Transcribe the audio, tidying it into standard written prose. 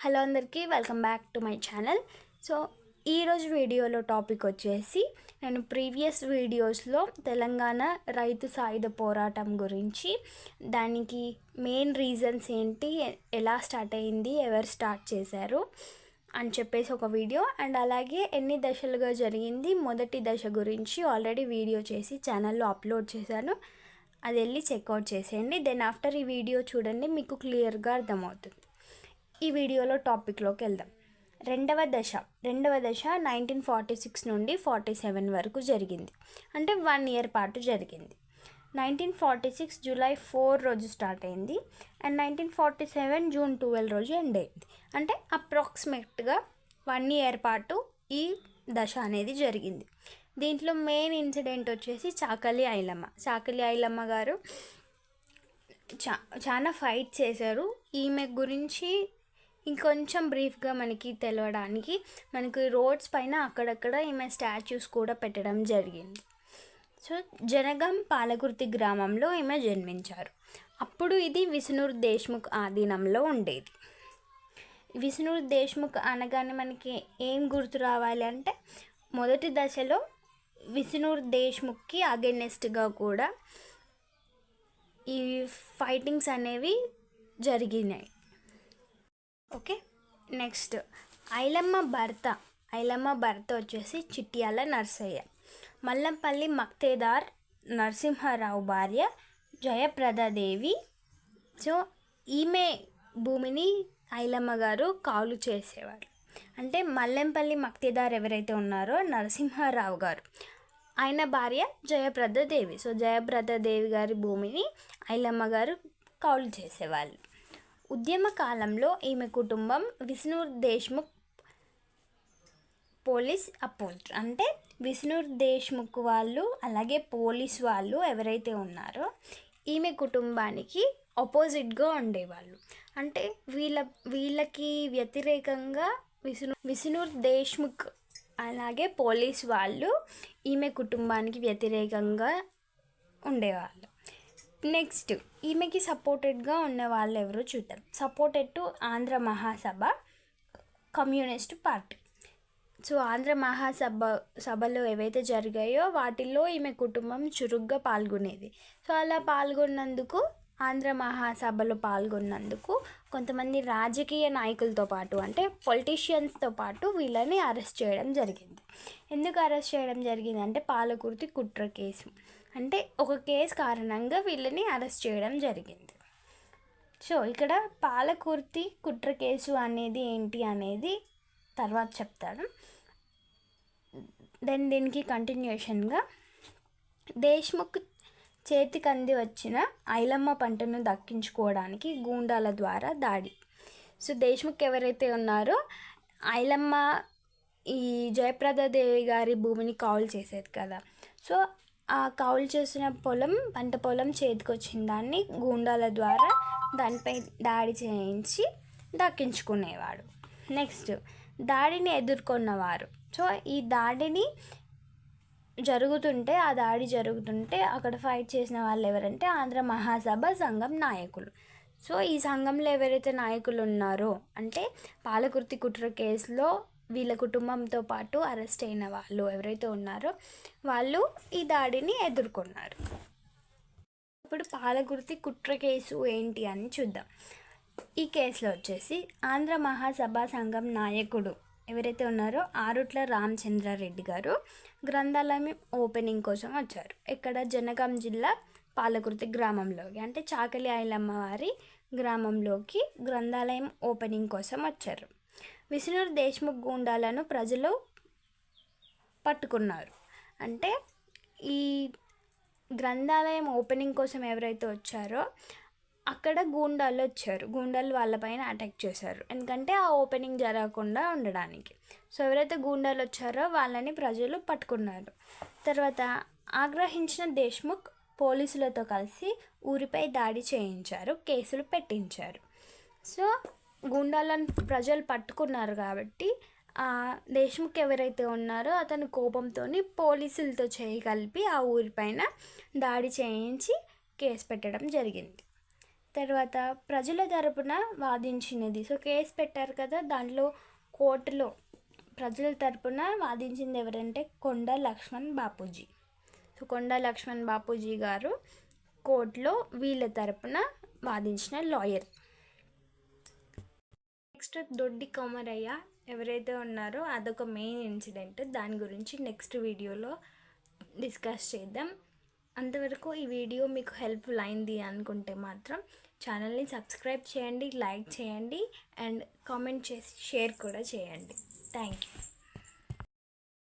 Hello అందరికీ welcome back to my channel. So ఈరోజు వీడియోలో టాపిక్ వచ్చేసి నేను ప్రీవియస్ వీడియోస్లో తెలంగాణ రైతు సాయుధ పోరాటం గురించి, దానికి మెయిన్ రీజన్స్ ఏంటి, ఎలా స్టార్ట్ అయింది, ఎవరు స్టార్ట్ చేశారు అని చెప్పేసి ఒక వీడియో, అండ్ అలాగే ఎన్ని దశలుగా జరిగింది మొదటి దశ గురించి ఆల్రెడీ వీడియో చేసి ఛానల్లో అప్లోడ్ చేశాను. అది వెళ్ళి చెక్అవుట్ చేసేయండి. దెన్ ఆఫ్టర్ ఈ వీడియో చూడండి, మీకు క్లియర్గా అర్థమవుతుంది. ఈ వీడియోలో టాపిక్లోకి వెళ్దాం. రెండవ దశ 1946 నుండి 47 వరకు జరిగింది. అంటే 1 ఇయర్ పాటు జరిగింది. 1946 జూలై 4 రోజు స్టార్ట్ అయింది అండ్ 1947 జూన్ 12 రోజు ఎండ్ అయింది. అంటే అప్రాక్సిమేట్గా 1 ఇయర్ పాటు ఈ దశ అనేది జరిగింది. దీంట్లో మెయిన్ ఇన్సిడెంట్ వచ్చేసి చాకలి ఐలమ్మ గారు చాలా ఫైట్ చేశారు. ఈమె గురించి ఇంకొంచెం బ్రీఫ్గా మనకి తెలవడానికి మనకి రోడ్స్ పైన అక్కడక్కడ ఈమె స్టాచ్యూస్ కూడా పెట్టడం జరిగింది. సో జనగాం పాలకుర్తి గ్రామంలో ఈమె జన్మించారు. అప్పుడు ఇది విష్ణుర్ దేశ్ముఖ్ ఆధీనంలో ఉండేది. విష్ణుర్ దేశ్ముఖ్ అనగానే మనకి ఏం గుర్తు రావాలి అంటే, మొదటి దశలో విష్ణుర్ దేశ్ముఖ్కి అగెనెస్ట్గా కూడా ఈ ఫైటింగ్స్ అనేవి జరిగినాయి. ఓకే, నెక్స్ట్ ఐలమ్మ భర్త వచ్చేసి చిట్యాల నర్సయ్య. మల్లంపల్లి మక్తేదార్ నరసింహారావు భార్య జయప్రదాదేవి. సో ఈమె భూమిని ఐలమ్మ గారు కౌలు చేసేవారు. అంటే మల్లంపల్లి మక్తేదార్ ఎవరైతే ఉన్నారో నరసింహారావు గారు, ఆయన భార్య జయప్రదాదేవి. సో జయప్రదాదేవి గారి భూమిని ఐలమ్మ గారు కౌలు చేసేవాళ్ళు. ఉద్యమ కాలంలో ఈమె కుటుంబం విష్ణుర్ దేశ్ముఖ్ పోలీస్ అపోజ్, అంటే విష్ణుర్ దేశ్ముఖ్ వాళ్ళు అలాగే పోలీస్ వాళ్ళు ఎవరైతే ఉన్నారో ఈమె కుటుంబానికి ఆపోజిట్గా ఉండేవాళ్ళు. అంటే వీళ్ళకి వ్యతిరేకంగా విష్ణుర్ దేశ్ముఖ్ అలాగే పోలీస్ వాళ్ళు ఈమె కుటుంబానికి వ్యతిరేకంగా ఉండేవాళ్ళు. నెక్స్ట్ ఈమెకి సపోర్టెడ్గా ఉన్న వాళ్ళు ఎవరో చూద్దాం. Supported to Andhra Mahasabha communist party. So Andhra సభలో ఏవైతే జరిగాయో వాటిల్లో ఈమె కుటుంబం చురుగ్గా పాల్గొనేది. సో అలా పాల్గొన్నందుకు, ఆంధ్ర మహాసభలో పాల్గొన్నందుకు కొంతమంది రాజకీయ నాయకులతో పాటు, అంటే పొలిటీషియన్స్తో పాటు వీళ్ళని అరెస్ట్ చేయడం జరిగింది. ఎందుకు అరెస్ట్ చేయడం జరిగింది అంటే పాలకుర్తి కుట్ర కేసు, అంటే ఒక కేసు కారణంగా వీళ్ళని అరెస్ట్ చేయడం జరిగింది. సో ఇక్కడ పాలకుర్తి కుట్ర కేసు అనేది ఏంటి అనేది తర్వాత చెప్తాను. దెన్ దీనికి కంటిన్యూషన్గా దేశ్ముఖ్ చేతికంది వచ్చిన ఐలమ్మ పంటను దక్కించుకోవడానికి గూండాల ద్వారా దాడి. సో దేశ్ముఖ్ ఎవరైతే ఉన్నారో ఐలమ్మ ఈ జయప్రదాదేవి గారి భూమిని కౌలు చేసేది కదా. సో ఆ కౌలు చేసిన పంట పొలం చేతికొచ్చిన దాన్ని గూండాల ద్వారా దానిపై దాడి చేయించి దక్కించుకునేవాడు. నెక్స్ట్ దాడిని ఎదుర్కొన్నవారు. సో ఈ దాడి జరుగుతుంటే అక్కడ ఫైట్ చేసిన వాళ్ళు ఎవరంటే ఆంధ్ర మహాసభ సంఘం నాయకులు. సో ఈ సంఘంలో ఎవరైతే నాయకులు ఉన్నారో, అంటే పాలకుర్తి కుట్ర కేసులో వీళ్ళ కుటుంబంతో పాటు అరెస్ట్ అయిన వాళ్ళు ఎవరైతే ఉన్నారో వాళ్ళు ఈ దాడిని ఎదుర్కొన్నారు. ఇప్పుడు పాలకుర్తి కుట్ర కేసు ఏంటి అని చూద్దాం. ఈ కేసులో వచ్చేసి ఆంధ్ర మహాసభ సంఘం నాయకుడు ఎవరైతే ఉన్నారో ఆరుట్ల రామచంద్రారెడ్డి గారు గ్రంథాలయం ఓపెనింగ్ కోసం వచ్చారు. ఇక్కడ జనగాం జిల్లా పాలకుర్తి గ్రామంలోకి, అంటే చాకలి ఐలమ్మ వారి గ్రామంలోకి గ్రంథాలయం ఓపెనింగ్ కోసం వచ్చారు. విష్ణుర్ దేశ్ముఖ్ గూండాలను ప్రజలు పట్టుకున్నారు. అంటే ఈ గ్రంథాలయం ఓపెనింగ్ కోసం ఎవరైతే వచ్చారో అక్కడ గూండాలు వాళ్ళపైన అటాక్ చేశారు, ఎందుకంటే ఆ ఓపెనింగ్ జరగకుండా ఉండడానికి. సో ఎవరైతే గూండాలు వచ్చారో వాళ్ళని ప్రజలు పట్టుకున్నారు. తర్వాత ఆగ్రహించిన దేశ్ముఖ్ పోలీసులతో కలిసి ఊరిపై దాడి చేయించారు, కేసులు పెట్టించారు. సో గూండాలను ప్రజలు పట్టుకున్నారు కాబట్టి ఆ దేశ్ముఖ్ ఎవరైతే ఉన్నారో అతను కోపంతో పోలీసులతో కలిపి ఆ ఊరిపైన దాడి చేయించి కేసు పెట్టడం జరిగింది. తర్వాత ప్రజల తరపున వాదించినది. సో కేసు పెట్టారు కదా, దాంట్లో కోర్టులో ప్రజల తరపున వాదించింది ఎవరంటే కొండ లక్ష్మణ్ బాపూజీ. సో కొండ లక్ష్మణ్ బాపూజీ గారు కోర్టులో వీళ్ళ తరపున వాదించిన లాయర్. నెక్స్ట్ దొడ్డి కొమరయ్య ఎవరైతే ఉన్నారో అదొక మెయిన్ ఇన్సిడెంట్. దాని గురించి నెక్స్ట్ వీడియోలో డిస్కస్ చేద్దాం. అంతవరకు ఈ వీడియో మీకు హెల్ప్ఫుల్ అయింది అనుకుంటే మాత్రం ఛానల్ని సబ్స్క్రైబ్ చేయండి, లైక్ చేయండి అండ్ కామెంట్ చేసి షేర్ కూడా చేయండి. Thank you.